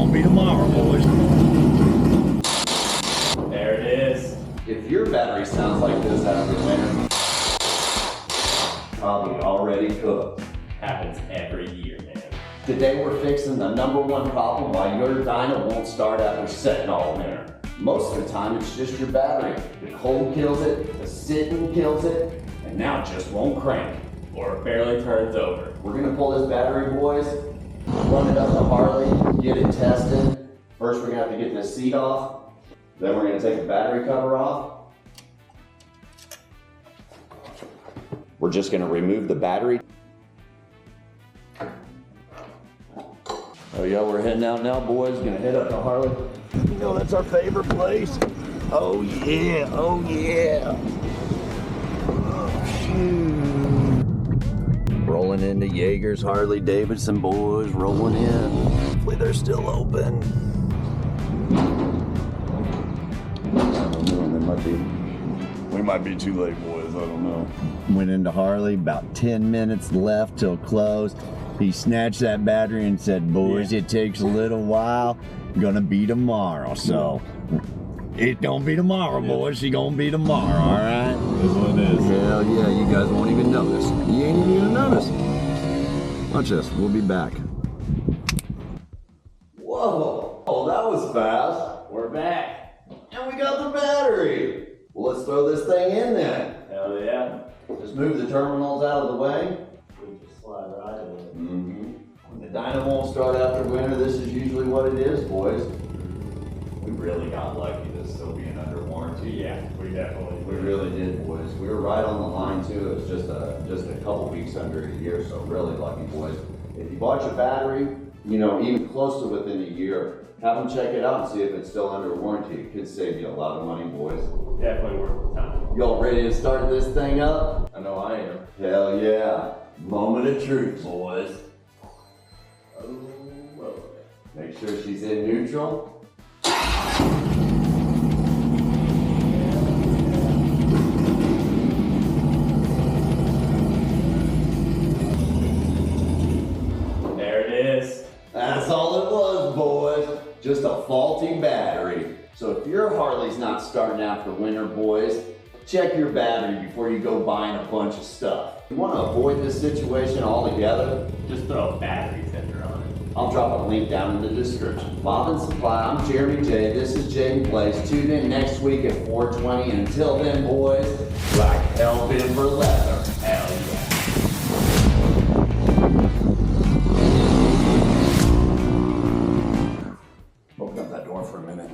gonna be tomorrow, boys. There it is. If your battery sounds like this after winter, probably already cooked. Happens every year, man. Today we're fixing the #1 problem why your Dyna won't start after setting all winter. Most of the time it's just your battery. The cold kills it, the sitting kills it, and now it just won't crank. Or it barely turns over. We're gonna pull this battery, boys, run it up to Harley, get it tested. First we're gonna have to get this seat off, then we're gonna take the battery cover off. We're just gonna remove the battery. Oh yeah, we're heading out now, boys. Gonna head up to Harley. You know that's our favorite place. Oh yeah, oh yeah. Oh, shoot. Rolling into Jaeger's Harley-Davidson, boys, rolling in. Hopefully they're still open. I don't know, We might be too late, boys, I don't know. Went into Harley, about 10 minutes left till close. He snatched that battery and said, boys, it takes a little while. Gonna be tomorrow. So, it don't be tomorrow, boys. She gonna be tomorrow, all right? That's what it is. Hell yeah, you guys won't even notice. You ain't even gonna notice. Watch this, we'll be back. Whoa, oh, that was fast. We're back. And we got the battery. Well, let's throw this thing in then. Hell yeah. Just move the terminals out of the way. We just slide right in. When the Dyna won't start after winter, this is usually what it is, boys. We really got lucky this still being under warranty. Yeah, we definitely We really did, boys. We were right on the line too. It was just a couple weeks under a year, so really lucky, boys. If you bought your battery, you know, even close to within a year, have them check it out and see if it's still under warranty. It could save you a lot of money, boys. Definitely worth the time. Y'all ready to start this thing up? I know I am. Hell yeah. Moment of truth, boys. Oh, Make sure she's in neutral. there it is. That's all it was, boys. Just a faulty battery. So if your Harley's not starting after winter, boys, check your battery before you go buying a bunch of stuff. You want to avoid this situation altogether? Just throw a battery tender on it. I'll drop a link down in the description. Mobbin Supply, I'm Jeremy J. This is Jaden Place. Tune in next week at 4:20. And until then, boys, like hell been for leather. Hell yeah. Open up that door for a minute.